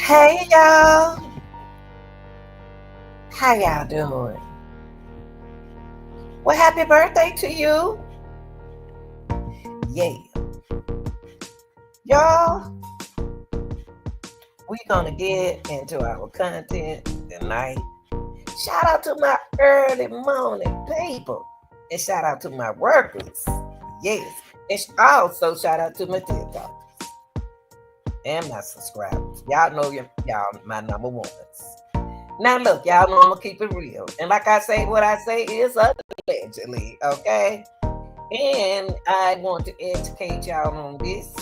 Hey y'all, how y'all doing? Well, happy birthday to you. Yeah, y'all, we gonna get into our content tonight. Shout out to my early morning people, and shout out to my workers. Yes, and also shout out to my TikTokers and my subscribers. Y'all know y'all my number ones. Now look, y'all know I'm gonna keep it real, and like I say, what I say is allegedly, okay? And I want to educate y'all on this,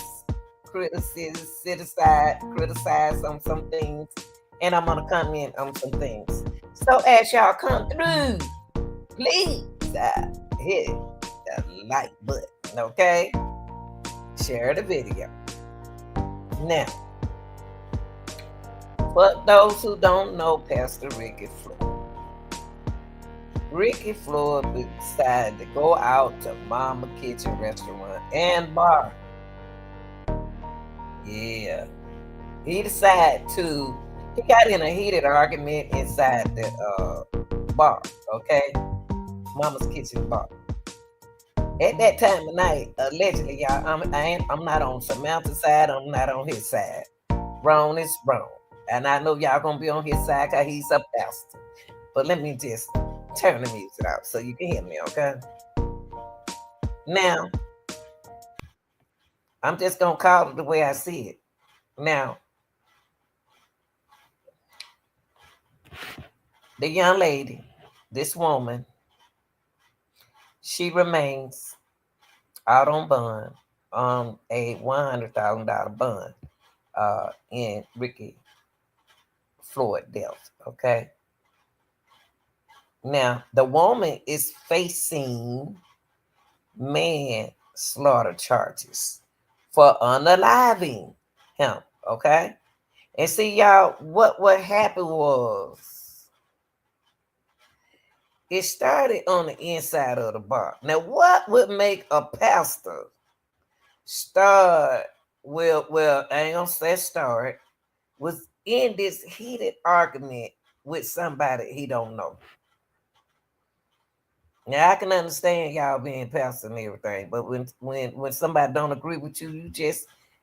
criticize on some things, and I'm gonna comment on some things. So as y'all come through, please hit the like button, okay? Share the video. Now, for those who don't know Pastor Ricky Floyd, Ricky Floyd decided to go out to Mama Kitchen restaurant and bar. Yeah. He got in a heated argument inside the bar, okay? Mama's Kitchen bar. At that time of night, allegedly, y'all, I'm not on Samantha's side, I'm not on his side. Wrong is wrong. And I know y'all gonna be on his side because he's a pastor. But let me just turn the music out so you can hear me, okay? Now, I'm just gonna call it the way I see it. Now, the young lady, this woman, she remains out on bond on a $100,000 bond in Ricky Floyd death, okay? Now, the woman is facing manslaughter charges for unaliving him, okay? And see, y'all, what happened was it started on the inside of the bar. Now, what would make a pastor start? Well, I ain't gonna say start. Was in this heated argument with somebody he don't know. Now I can understand y'all being pastor and everything, but when somebody don't agree with you,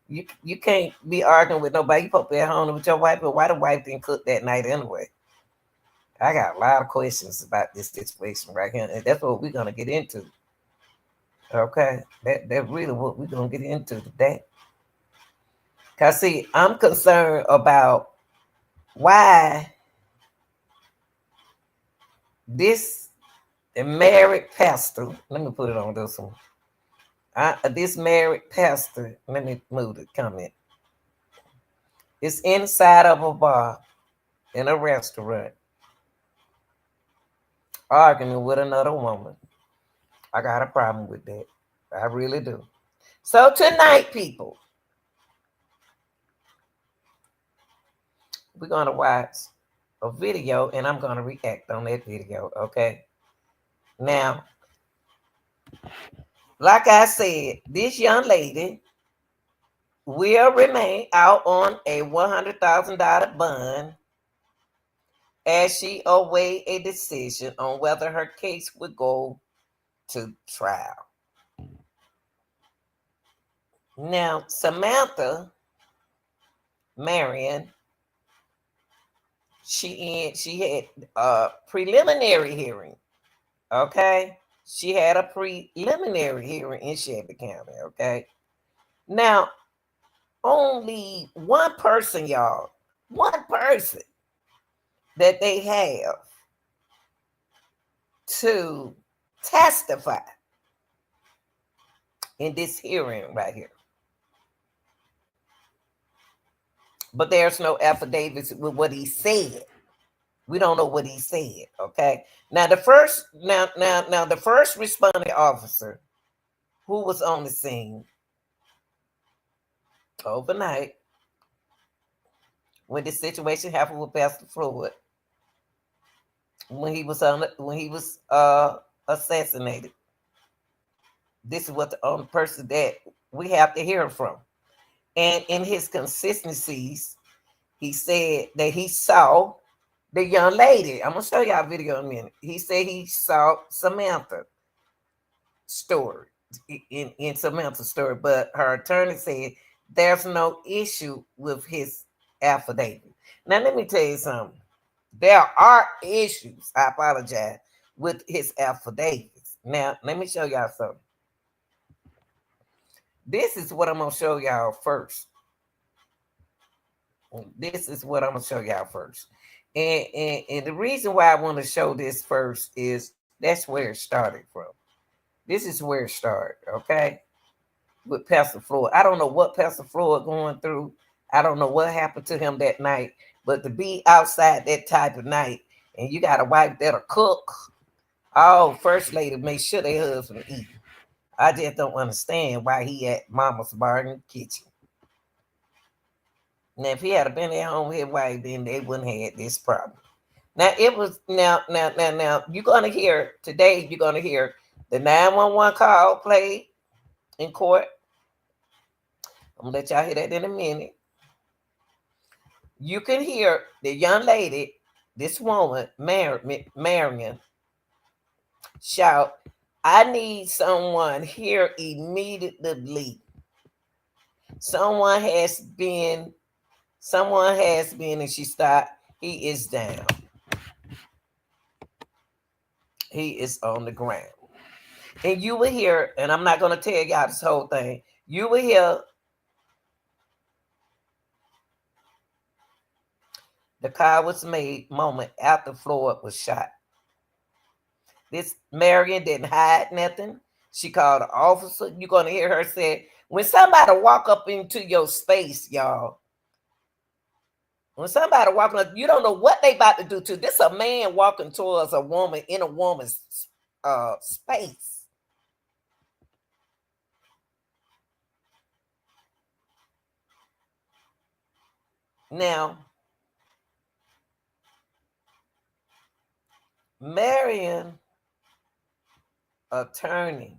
you can't be arguing with nobody. You supposed to be at home with your wife, but why the wife didn't cook that night anyway? I got a lot of questions about this situation right here, and that's what we're gonna get into. Okay, that's really what we're gonna get into today. Cause see, I'm concerned about why this married pastor. Let me put it on this one. This married pastor. Let me move the comment. It's inside of a bar in a restaurant, arguing with another woman. I got a problem with that. I really do. So tonight, people, we're gonna watch a video, and I'm gonna react on that video. Okay. Now, like I said, this young lady will remain out on a $100,000 bond as she await a decision on whether her case would go to trial. Now, Samantha Marion, she had a preliminary hearing. Okay, she had a preliminary hearing in Shelby County. Okay, now only one person, y'all, one person that they have to testify in this hearing right here. But there's no affidavits with what he said. We don't know what he said. Okay. Now the first responding officer who was on the scene overnight when this situation happened with Pastor Floyd, when he was assassinated. This is what the only person that we have to hear from. And in his consistencies, he said that he saw the young lady. I'm gonna show y'all a video in a minute. He said he saw Samantha story in Samantha's story, but her attorney said there's no issue with his affidavit. Now let me tell you something. There are issues, I apologize, with his affidavits. Now let me show y'all something. This is what I'm gonna show y'all first. This is what I'm gonna show y'all first. And the reason why I want to show this first is that's where it started from. This is where it started, okay? With Pastor Floyd. I don't know what Pastor Floyd going through. I don't know what happened to him that night, but to be outside that type of night and you got a wife that'll cook, oh, first lady, make sure their husband eat. I just don't understand why he at Mama's bar in the kitchen. Now, if he had been at home with his wife, then they wouldn't have had this problem. Now, it was now, you're gonna hear today, you're gonna hear the 911 call played in court. I'm gonna let y'all hear that in a minute. You can hear the young lady, this woman, Marion, shout, I need someone here immediately. Someone has been, and she stopped. He is down. He is on the ground. And you will hear, and I'm not going to tell y'all this whole thing, you will hear the call was made moment after Floyd was shot. This Marion didn't hide nothing. She called the officer. You're going to hear her say, when somebody walk up into your space, y'all, when somebody walking up, you don't know what they about to do to. This a man walking towards a woman in a woman's space. Now, Marion attorney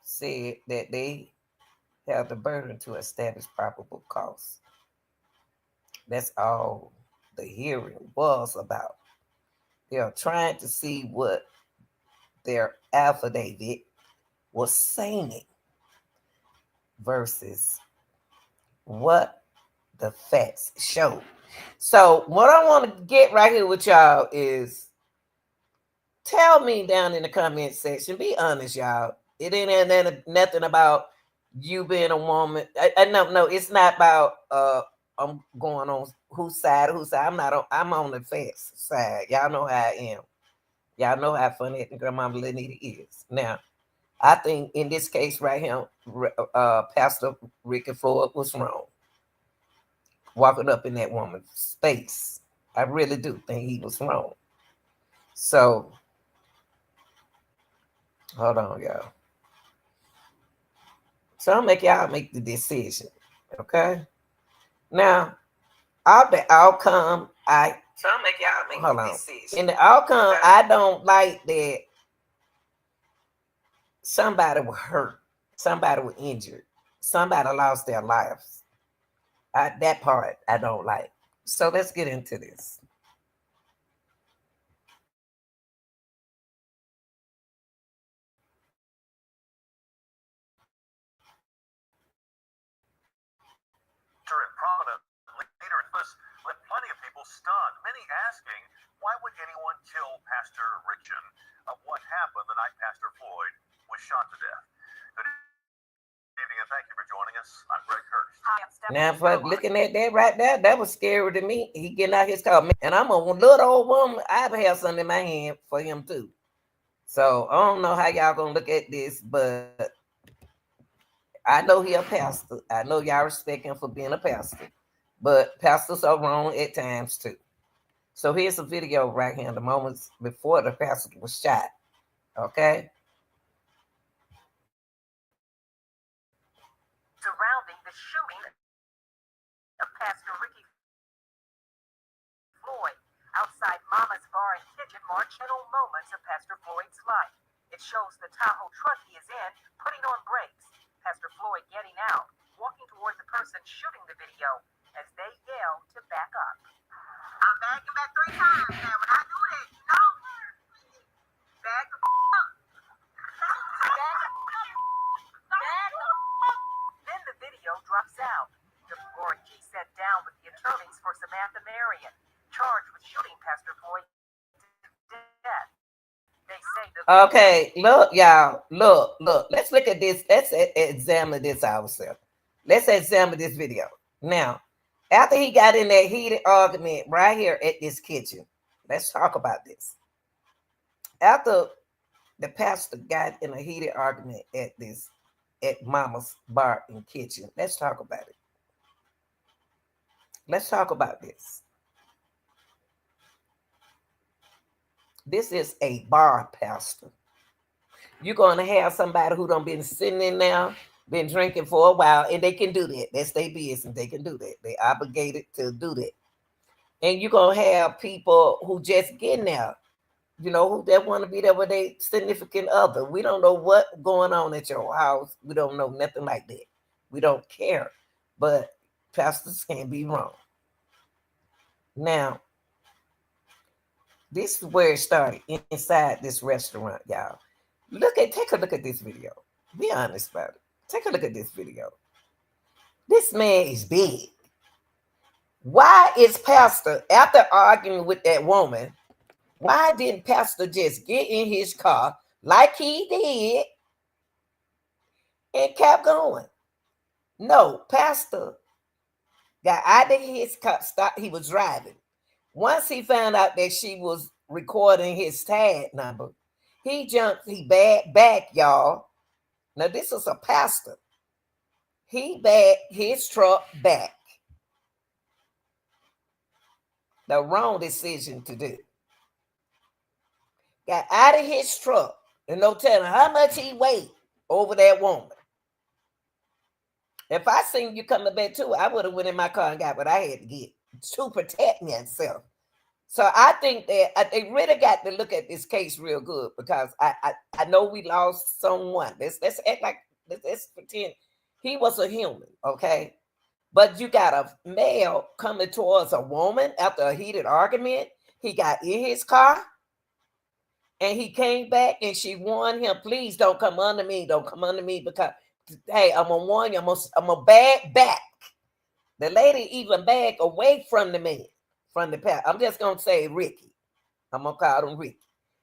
said that they have the burden to establish probable cause. That's all the hearing was about. They are trying to see what their affidavit was saying versus what the facts show. So what I want to get right here with y'all is tell me down in the comment section. Be honest, y'all. It ain't nothing about you being a woman. No, it's not about I'm going on whose side. I'm on the facts side. Y'all know how I am. Y'all know how funny Grandmama Lenita is. Now, I think in this case right here, Pastor Ricky Floyd was wrong. Walking up in that woman's space. I really do think he was wrong. So, hold on, y'all. So I'll make y'all make the decision. Okay? Now, the outcome, so I'll make y'all make the decision. In the outcome, okay. I don't like that somebody was hurt, somebody was injured, somebody lost their lives. That part I don't like. So let's get into this. Prominent leader in this left plenty of people stunned. Many asking, why would anyone kill Pastor Richen? What happened the night Pastor Floyd was shot to death? Good evening and thank you for joining us. I'm Greg Hurst. Now, for looking at that right there, that was scary to me. He getting out his car, and I'm a little old woman. I have something in my hand for him too. So I don't know how y'all gonna look at this, but I know he a pastor. I know y'all respect him for being a pastor, but pastors are wrong at times too. So here's a video right here, the moments before the pastor was shot. Okay. Surrounding the shooting of Pastor Ricky Floyd outside Mama's Bar and Kitchen, marginal moments of Pastor Floyd's life. It shows the Tahoe truck he is in putting on brakes. Pastor Floyd getting out, walking toward the person shooting the video as they yell to Now, when I do that, you know, back the up. Then the video drops out. The Florida Key sat down with the attorneys for Samantha Marion, charged with shooting Pastor Floyd to death. They say the Okay, look, y'all. Look. Let's look at this. Let's examine this ourselves. Let's examine this video. Now, after he got in that heated argument right here at this kitchen, let's talk about this. After the pastor got in a heated argument at Mama's bar and kitchen, let's talk about it. Let's talk about this. This is a bar pastor. You're going to have somebody who done been sitting in there, been drinking for a while, and they can do that. That's their business. They can do that. They obligated to do that. And you're going to have people who just getting there, you know, who they want to be there with their significant other. We don't know what's going on at your house. We don't know nothing like that. We don't care. But pastors can't be wrong. Now, this is where it started, inside this restaurant, y'all. Take a look at this video. Be honest about it. Take a look at this video. This man is big. Why is pastor, after arguing with that woman, why didn't pastor just get in his car like he did and kept going? No, pastor got out of his car, stopped, he was driving. Once he found out that she was recording his tag number, he backed back, y'all. Now, this is a pastor. He backed his truck back. The wrong decision to do. Got out of his truck and no telling how much he weighed over that woman. If I seen you coming back too, I would have went in my car and got what I had to get to protect myself. So I think that they really got to look at this case real good, because I know we lost someone. Let's act like, let's pretend he was a human, okay? But you got a male coming towards a woman after a heated argument. He got in his car and he came back and she warned him, please don't come under me. Don't come under me, because, hey, I'm going to warn you. I'm going to bag back. The lady even bagged away from the man. From the past. I'm just gonna say Ricky. I'm gonna call him Ricky.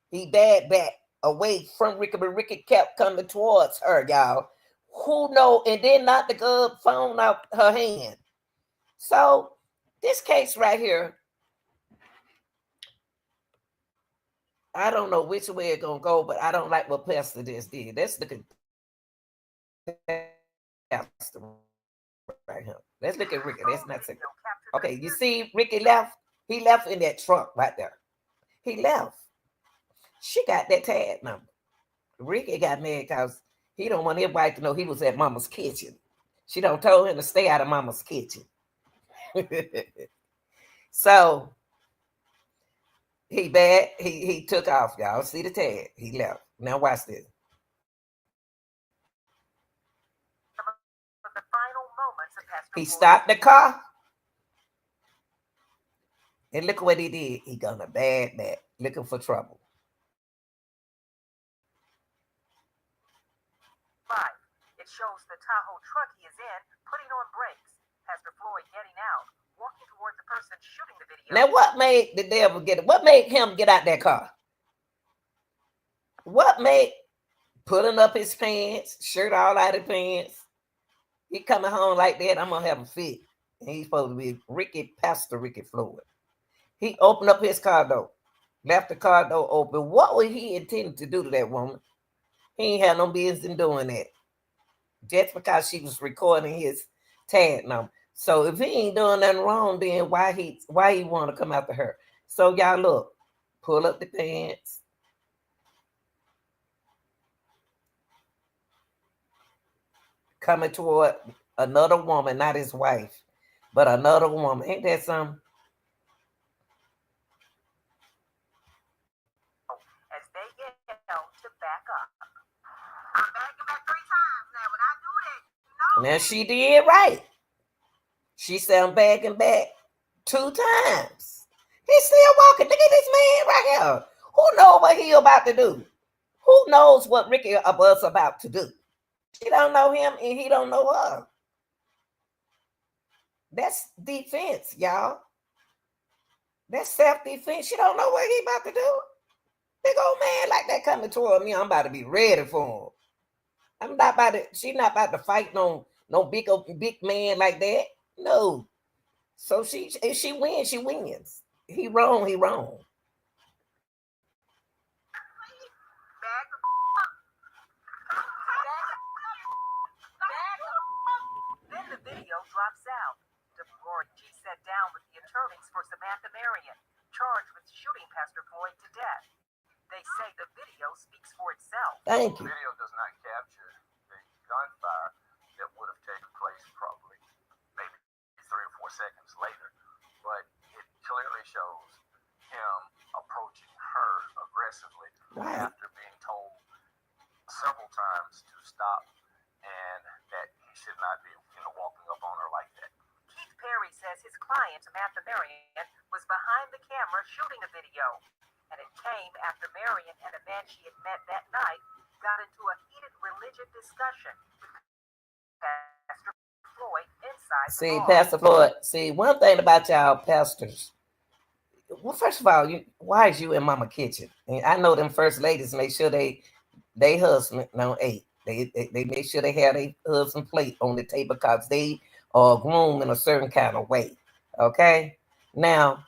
He backed back away from Ricky, but Ricky kept coming towards her, y'all. Who know? And then knocked the good phone out her hand. So this case right here, I don't know which way it's gonna go, but I don't like what Pastor just did. Let's look at Pastor right here. Let's look at Ricky. That's not second. Okay, you see Ricky left? He left in that trunk right there. He left. She got that tag number. Ricky got mad because he don't want everybody to know he was at Mama's kitchen. She don't told him to stay out of Mama's kitchen. So he took off, y'all. See the tag. He left. Now watch this. He stopped the car. And look what he did. He gonna bag back, looking for trouble. It shows the Tahoe truck he is in putting on brakes. Pastor Floyd getting out, walking toward the person shooting the video. Now, what made the devil get it? What made him get out that car? What made putting up his pants, shirt all out of pants? He coming home like that, I'm gonna have a fit. And he's supposed to be Pastor Ricky Floyd. He opened up his car door, left the car door open. What was he intending to do to that woman? He ain't had no business in doing that. Just because she was recording his tag number. So if he ain't doing nothing wrong, then why he want to come after her? So y'all look, pull up the pants. Coming toward another woman, not his wife, but another woman. Ain't that something? As they yell to back up. I'm backing back 3 times now. When I do that, you know. Now she did right. She said I'm backing back 2 times. He's still walking. Look at this man right here. Who knows what he about to do? Who knows what Ricky was about to do? She don't know him and he don't know her. That's defense, y'all. That's self-defense. She don't know what he about to do. Big old man like that coming toward me, I'm about to be ready for him. I'm not about to, she not about to fight no big man like that. No. So if she wins, she wins. He wrong, he wrong. Then the video drops out. G sat down with the attorneys for Samantha Marion, charged with shooting Pastor Floyd to death. They say the video speaks for itself. Thank you. The video does not capture the gunfire that would have taken place probably maybe 3 or 4 seconds later, but it clearly shows him approaching her aggressively after being told several times to stop and that he should not be, walking up on her like that. Keith Perry says his client, Samantha Marion, was behind the camera shooting the video. And it came after Marion and a man she had met that night got into a heated religious discussion with Pastor Floyd inside the bar. Pastor Floyd, one thing about y'all pastors. Well, first of all, why is you in Mama kitchen? And I know them first ladies make sure they husband don't eat. They make sure they have their husband plate on the table because they are groomed in a certain kind of way. Okay? Now,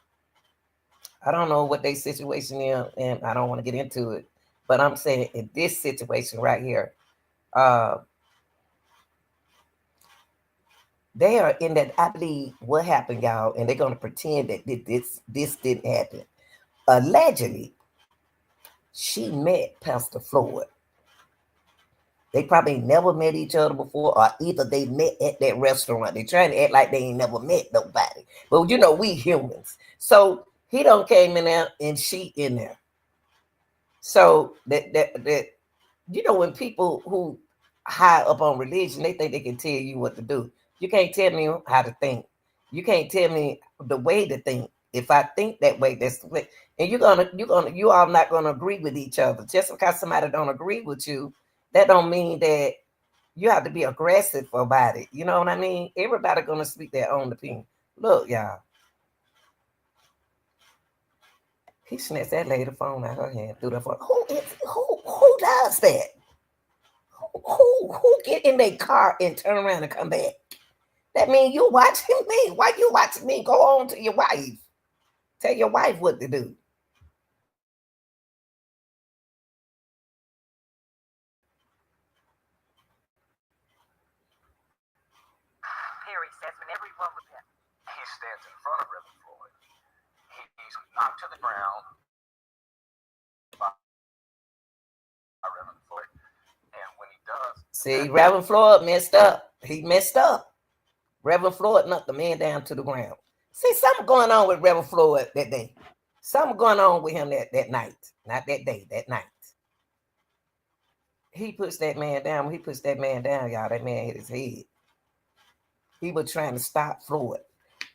I don't know what their situation is, and I don't want to get into it. But I'm saying in this situation right here, they are in that, I believe, what happened, y'all, and they're going to pretend that this didn't happen. Allegedly, she met Pastor Floyd. They probably never met each other before, or either they met at that restaurant. They're trying to act like they ain't never met nobody. But, we humans. So he done came in there and she in there. So that when people who high up on religion, they think they can tell you what to do. You can't tell me how to think. You can't tell me the way to think. If I think that way, that's the way. And you all not gonna agree with each other. Just because somebody don't agree with you, that don't mean that you have to be aggressive about it. You know what I mean? Everybody gonna speak their own opinion. Look, y'all. He snatched that lady phone out her hand, threw the phone. Who does that? Who get in their car and turn around and come back? That means you watching me. Why you watching me? Go on to your wife. Tell your wife what to do. Perry says when everyone was him, he stands in front of Reverend Floyd. He's knocked to the ground by Reverend Floyd. And when he does... Reverend Floyd messed up. He messed up. Reverend Floyd knocked the man down to the ground. Something going on with Reverend Floyd that day. Something going on with him that night. Not that day, that night. He puts that man down. When he puts that man down, y'all, that man hit his head. He was trying to stop Floyd.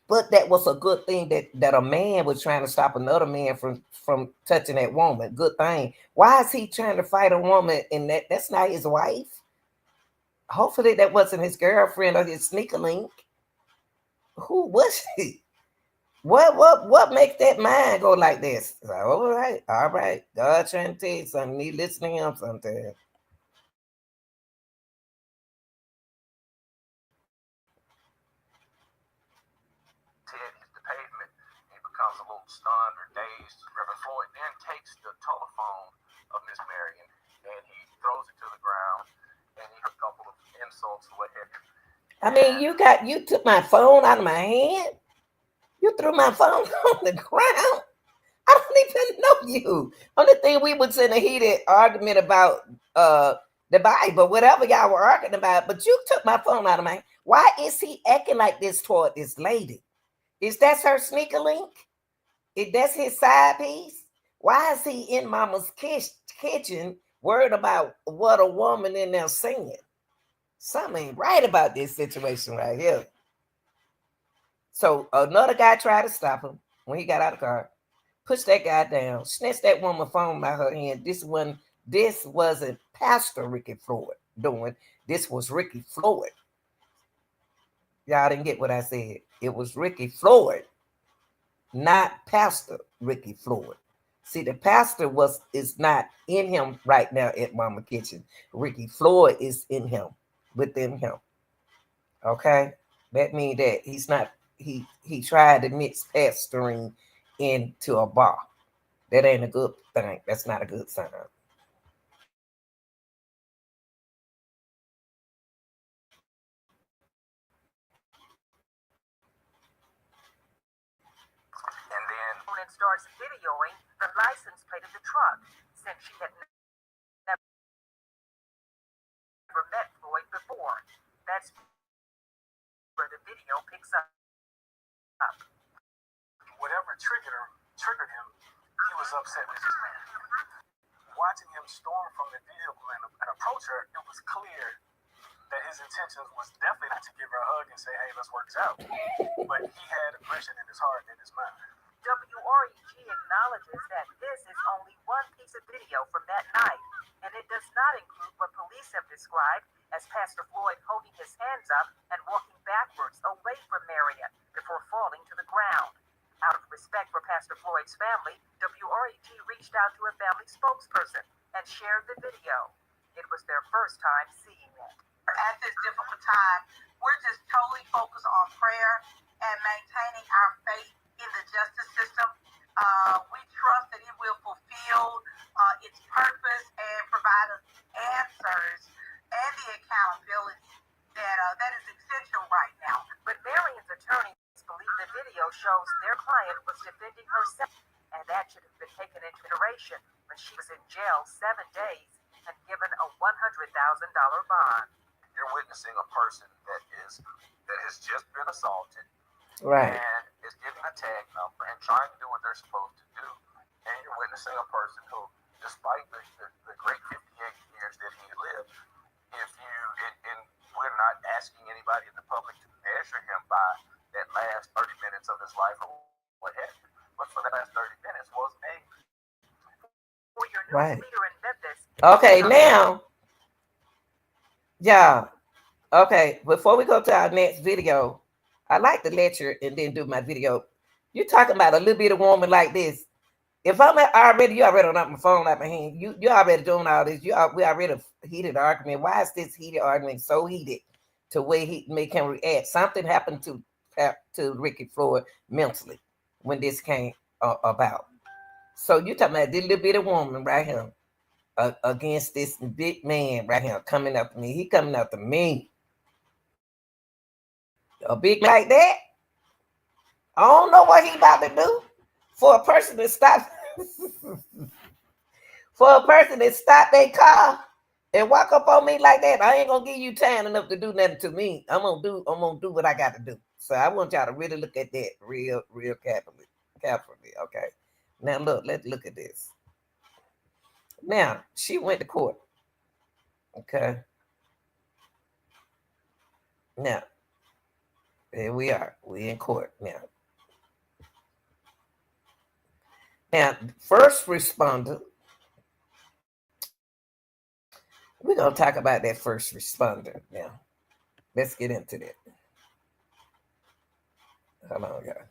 But that was a good thing that a man was trying to stop another man from touching that woman. Good thing. Why is he trying to fight a woman and that's not his wife? Hopefully that wasn't his girlfriend or his sneaker link. Who was he? What makes that mind go like this? Like, all right. God trying to tell you something. You listening to him sometimes. Becomes a little stunned or dazed. Reverend Floyd then takes the telephone of Miss Marion and he throws it to the ground and he has a couple of insults or what have you. I mean, you took my phone out of my hand. You threw my phone on the ground. I don't even know you. Only thing we was in a heated argument about the Bible, whatever y'all were arguing about, but you took my phone out of my hand. Why is he acting like this toward this lady? Is that her sneaker link? If that's his side piece, why is he in Mama's kitchen worried about what a woman in there saying? Something ain't right about this situation right here. So another guy tried to stop him. when he got out of the car, pushed that guy down, snatched that woman phone by her hand. This wasn't Pastor Ricky Floyd doing. This was Ricky Floyd. Y'all didn't get what I said. It was Ricky Floyd, not Pastor Ricky Floyd. See, the pastor is not in him right now at Mama Kitchen. Ricky Floyd is in him, within him. Okay? That means that he's not, he tried to mix pastoring into a bar. That ain't a good thing. That's not a good sign. And then starts videoing the license plate of the truck since she had never met Floyd before. That's where the video picks up. whatever triggered him, he was upset with his man. Watching him storm from the vehicle and approach her, it was clear that his intentions was definitely not to give her a hug and say, hey, let's work this out. But he had aggression in his heart and in his mind. WREG acknowledges that this is only one piece of video from that night, and it does not include what police have described as Pastor Floyd holding his hands up and walking backwards away from Marion before falling to the ground. Out of respect for Pastor Floyd's family, WREG reached out to a family spokesperson and shared the video. It was their first time seeing it. At this difficult time, we're just totally focused on prayer and maintaining our faith in the justice system. We trust that it will fulfill its purpose and provide us answers and the accountability that is essential right now. But Marion's attorneys believe the video shows their client was defending herself, and that should have been taken into consideration when she was in jail 7 days and given a $100,000 bond. You're witnessing a person that has just been assaulted, Right. and is getting a tag number and trying to do what they're supposed to do. And you're witnessing a person who, despite the great 58 years that he lived, and we're not asking anybody in the public to measure him by that last 30 minutes of his life or what happened. But for the last 30 minutes was angry. For your news Right. leader in Memphis. Okay, now, yeah. Okay, before we go to our next video, I like to lecture and then do my video. You're talking about a little bit of woman like this. If you already knocked my phone out my hand. You already doing all this. We already heated argument. Why is this heated argument so heated to where he make him react? Something happened to Ricky Floyd mentally when this came about. So you talking about this little bit of woman right here against this big man right here coming up to me. He coming up to me. A big man like that. I don't know what he about to do for a person to stop. For a person to stop their car and walk up on me like that, I ain't gonna give you time enough to do nothing to me. I'm gonna do what I got to do. So I want y'all to really look at that real carefully. Okay. Now let's look at this. Now she went to court. Okay. Now here we are. We in court now. Now, first responder. We're gonna talk about that first responder now. Let's get into that. Hold on, guys.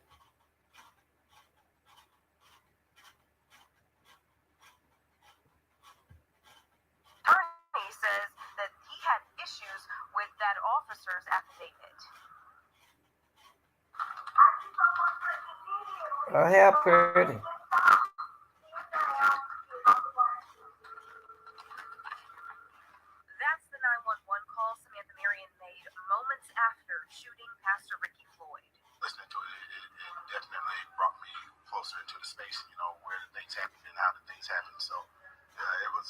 Attorney says that he had issues with that officer's affidavit. Oh, how pretty. That's the 911 call Samantha Marion made moments after shooting Pastor Ricky Floyd. Listening to it, it definitely brought me closer into the space, where the things happen and how the things happen. So it was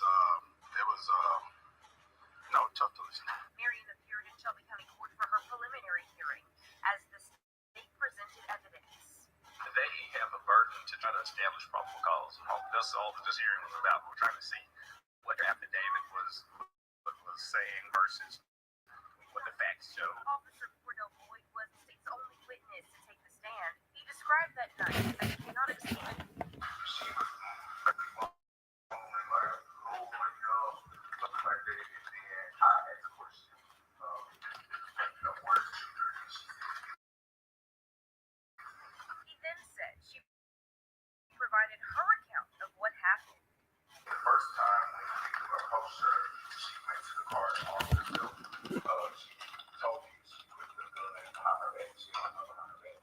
tough to listen. Marion appeared in Shelby County Court for her preliminary hearing as the state presented evidence. They have a burden to try to establish probable cause. That's all that this hearing was about. We're trying to see what the affidavit was saying versus what the facts show. Officer Cordell Floyd was the state's only witness to take the stand. He described that night as provided her account of what happened. The first time when we approached her, she went to the car and off herself. She told me she put the gun behind her back. She don't know behind her back.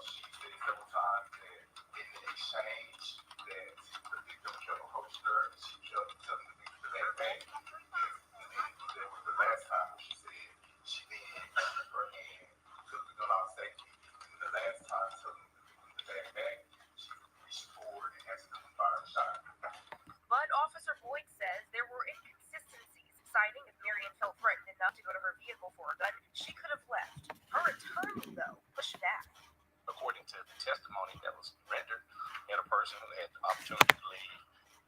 She said several times that in the exchange that the victim kept approaching her and she kept telling the victim to back back. And then that was the last time she said she then used her hand, took the gun off safety. And the last time telling the victim to back back, she reached forward and accidentally fired a shot. But Officer Floyd says there were inconsistencies, citing if Marion felt threatened enough to go to her vehicle for a gun, she could have left. Her attorney, though, pushed back. According to the testimony that was rendered, he had a person who had the opportunity to leave,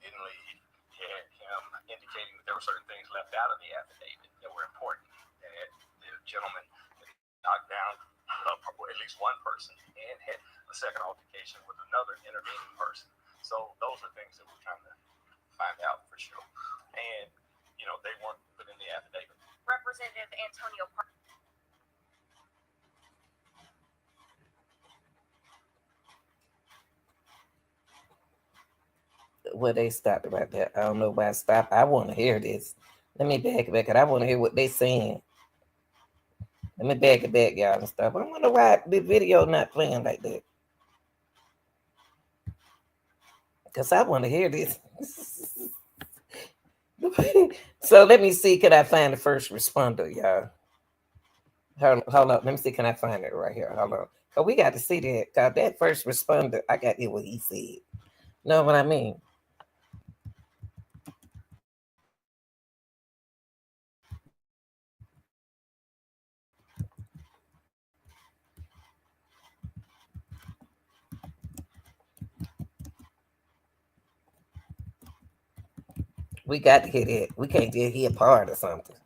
didn't leave. He had him indicating that there were certain things left out of the affidavit that were important. That the gentleman knocked down at least one person and had a second altercation with another intervening person. So those are things that we're trying to find out for sure. And, they weren't put in the affidavit. Representative Antonio Parker. Well, they stopped it right there. I don't know why I stopped. I want to hear this. Let me back it back. I want to hear what they saying. Let me back it back, y'all, and stuff. I wonder why the video not playing like that. Because I want to hear this. So let me see. Can I find the first responder, y'all? Hold on. Let me see. Can I find it right here? Hold on. Because we got to see that. Because that first responder, I got to hear what he said. Know what I mean? We got to hear that. We can't just hear part or something.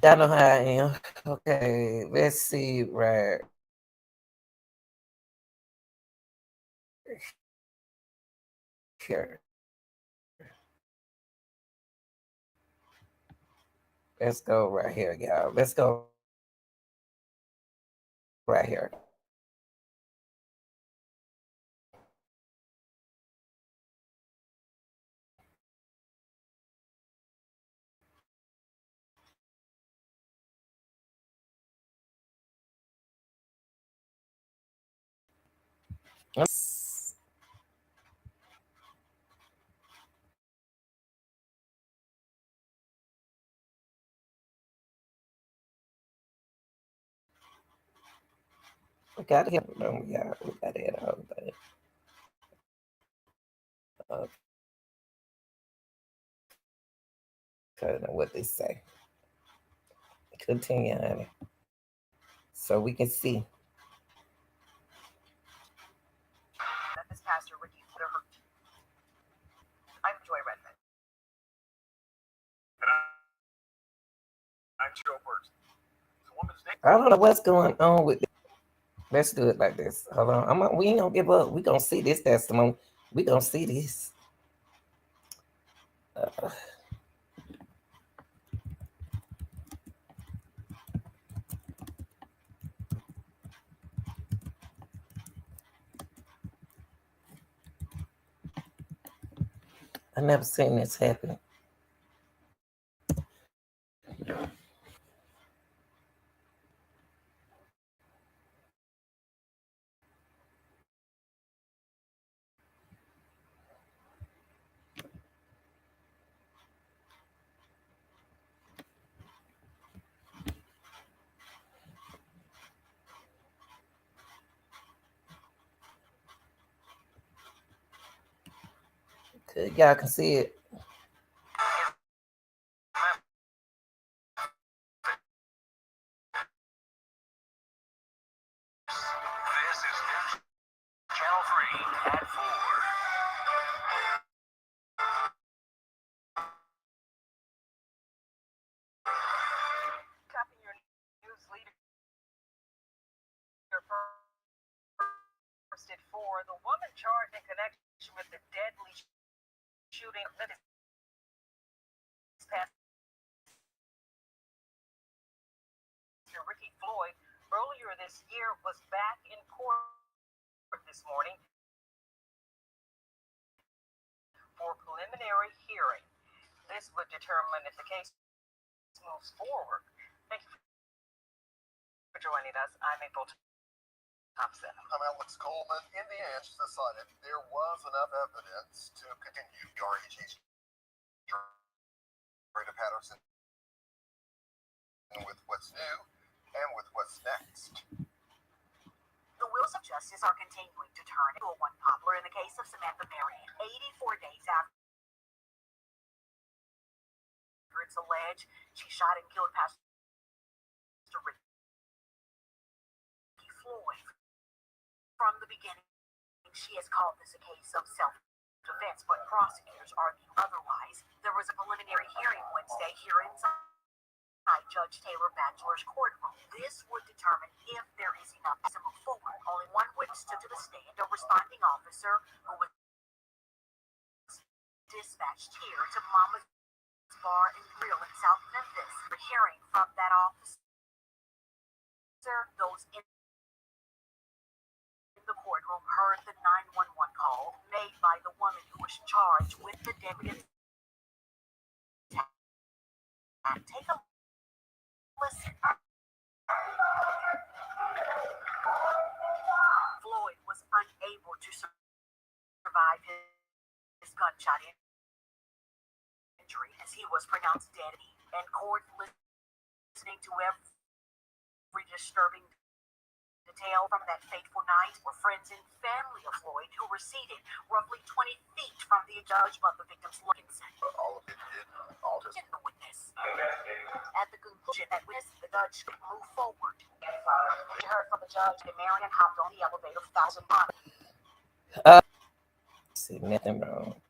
Y'all know how I am. Okay, let's see right here. Let's go right here, y'all. Let's go right here. We gotta hear them, y'all. We gotta hear the whole thing. Okay, now what they say. Continue, honey. So we can see. Memphis pastor Ricky Footer. I'm Joy Redmond. I'm Joe Burks. The woman's name. I don't know what's going on with this. Let's do it like this. Hold on. We ain't gonna give up. We gonna see this testimony. We gonna see this. I never seen this happen. Okay, y'all can see it. This is News Channel 3 at 4. Copy your news leader first at 4. The woman charged in connection with the deadly shooting of Memphis pastor Ricky Floyd earlier this year was back in court this morning for a preliminary hearing. This would determine if the case moves forward. Thank you for joining us. I'm April Thompson. I'm Alex Coleman. In the end, she decided there was enough evidence to continue the REG's jury to Patterson with what's new and with what's next. The wheels of justice are continuing to turn into a one popular in the case of Samantha Marion. 84 days after it's alleged she shot and killed Pastor Floyd. From the beginning, she has called this a case of self-defense, but prosecutors argue otherwise. There was a preliminary hearing Wednesday here inside Judge Taylor Batchelor's courtroom. This would determine if there is enough to move forward. Only one witness stood to the stand, a responding officer who was dispatched here to Mama's Bar and Grill in South Memphis. The hearing from that officer, those in the courtroom heard the 911 call made by the woman who was charged with the deadly attack. Take a listen. Floyd was unable to survive his gunshot injury as he was pronounced dead, and court listening to every disturbing detail from that fateful night were friends and family of Floyd who were seated roughly 20 feet from the judge, but the victim's looking All of it did, all just the witness. At the conclusion that witness, the judge could move forward. We heard from the judge that Marion hopped on the elevator for 1,000 miles. See, nothing wrong.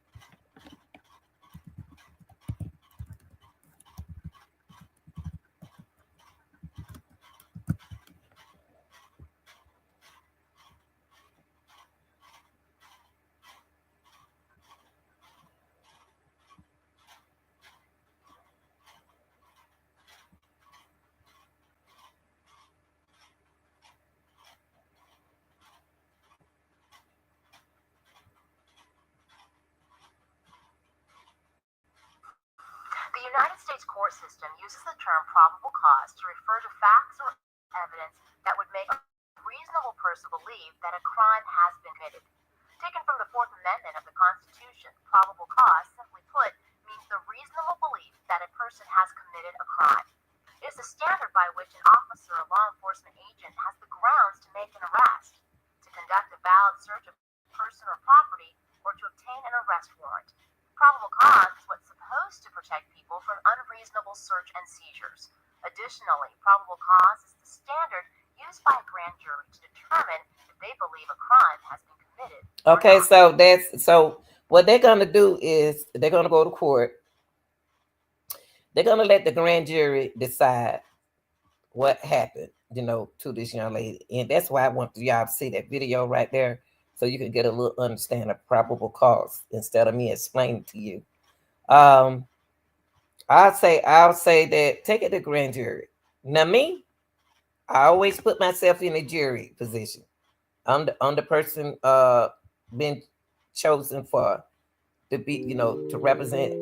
The United States court system uses the term probable cause to refer to facts or evidence that would make a reasonable person believe that a crime has been committed. Taken from the Fourth Amendment of the Constitution, probable cause, simply put, means the reasonable belief that a person has committed a crime. It is the standard by which an officer or law enforcement agent has the grounds to make an arrest, to conduct a valid search of person or property, or to obtain an arrest warrant. Probable cause is what's supposed to protect people from unreasonable search and seizures. Additionally, probable cause is the standard used by a grand jury to determine if they believe a crime has been committed. Okay, so what they're gonna do is they're gonna go to court. They're gonna let the grand jury decide what happened, to this young lady, and that's why I want y'all to see that video right there, so you can get a little understanding of probable cause instead of me explaining to you. I'll say that take it to grand jury. Now me, I always put myself in the jury position. I'm the person been chosen to be, to represent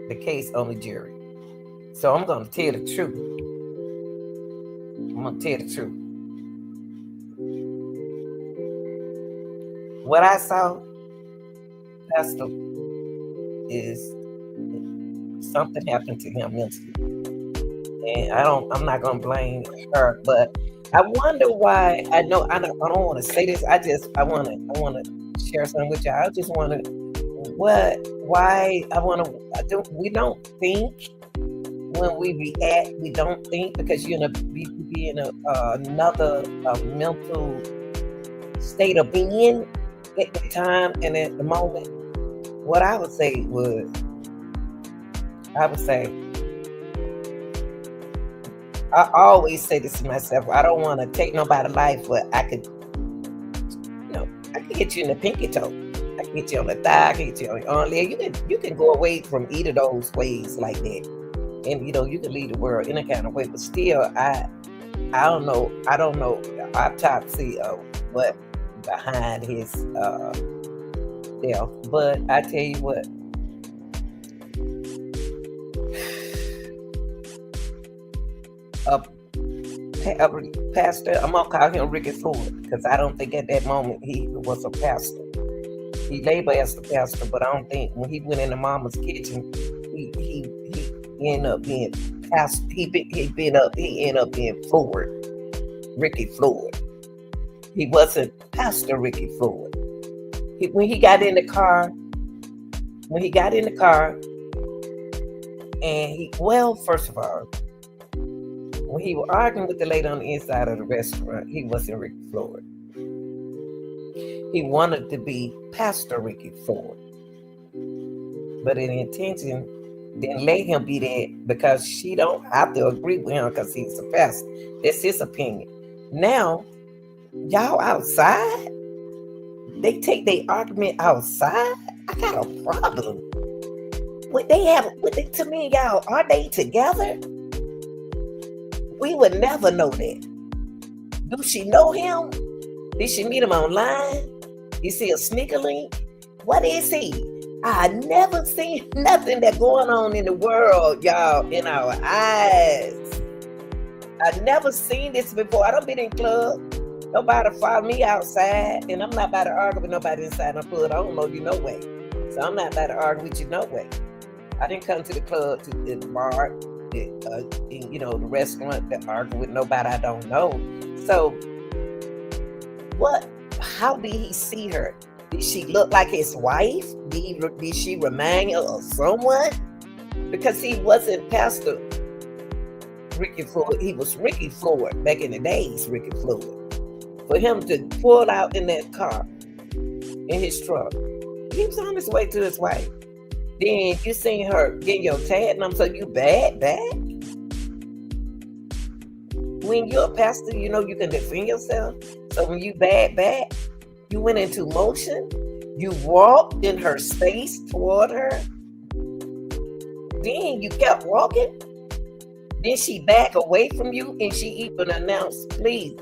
the case on the jury. So I'm gonna tell the truth. I'm gonna tell the truth. What I saw, Pastor, is something happened to him mentally. And I'm not gonna blame her, but I wonder why. I don't want to say this. I want to share something with you. I just want to, we don't think when we react, we don't think because you're in another mental state of being at the time and at the moment. What I would say, I always say this to myself. I don't want to take nobody's life, but I could hit you in the pinky toe. I can hit you on the thigh. I can hit you on your arm leg. You can go away from either of those ways like that, and you can leave the world in a kind of way. But still, I don't know the autopsy of what behind his death. But I tell you what, a pastor, I'm gonna call him Ricky Floyd, because I don't think at that moment he was a pastor. He labeled as a pastor, but I don't think when he went into Mama's kitchen, he ended up being pastor. He ended up being Floyd, Ricky Floyd. He wasn't Pastor Ricky Floyd. When he got in the car, and first of all, when he was arguing with the lady on the inside of the restaurant, he wasn't Ricky Floyd. He wanted to be Pastor Ricky Floyd. But in intention, didn't let him be that, because she don't have to agree with him because he's a pastor. That's his opinion. Now, y'all outside, they take their argument outside. I got a problem. To me, y'all, are they together? We would never know that. Do she know him? Did she meet him online? You see a sneaker link? What is he? I never seen nothing that going on in the world, y'all, in our eyes. I never seen this before. I don't been in club. Nobody follow me outside, and I'm not about to argue with nobody inside the club. I don't know you no way. So I'm not about to argue with you no way. I didn't come to the club, to the bar, the restaurant, to argue with nobody I don't know. So how did he see her? Did she look like his wife? Did she remind him of someone? Because he wasn't Pastor Ricky Floyd. He was Ricky Floyd back in the days, Ricky Floyd. For him to pull out in that car, in his truck, he was on his way to his wife. Then you seen her get your tag, and so you back. When you're a pastor, you know you can defend yourself. So when you back, you went into motion. You walked in her space toward her. Then you kept walking. Then she back away from you, and she even announced, "Please,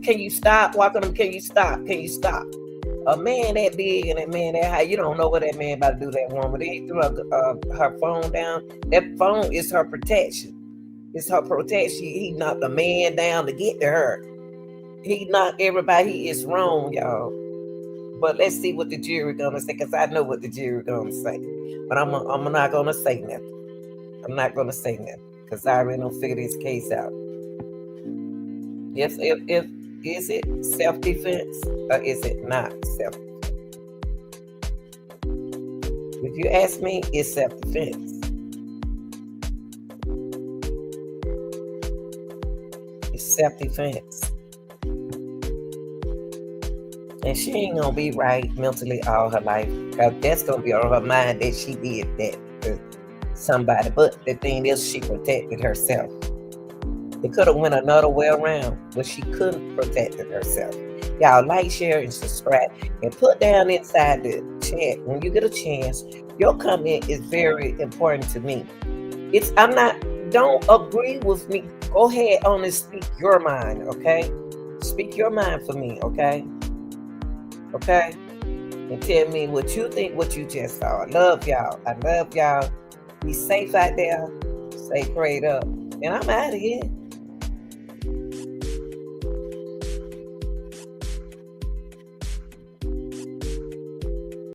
can you stop walking him? Can you stop? Can you stop?" A man that big and a man that high, you don't know what that man about to do that woman. Then he threw her phone down. That phone is her protection. It's her protection. He knocked the man down to get to her. He knocked everybody. He is wrong, y'all. But let's see what the jury gonna say, because I know what the jury gonna say. But I'm not gonna say nothing. I'm not gonna say nothing, because I already don't figure this case out. If is it self-defense or is it not self-defense? If you ask me, it's self-defense. It's self-defense. And she ain't gonna be right mentally all her life, because that's gonna be on her mind that she did that to somebody. But the thing is, she protected herself. It could have went another way around, but she couldn't protect herself. Y'all like, share, and subscribe, and put down inside the chat when you get a chance. Your comment is very important to me. Don't agree with me. Go ahead on and speak your mind, okay? Speak your mind for me, okay? Okay? And tell me what you think, what you just saw. I love y'all. I love y'all. Be safe out there. Stay prayed up. And I'm out of here.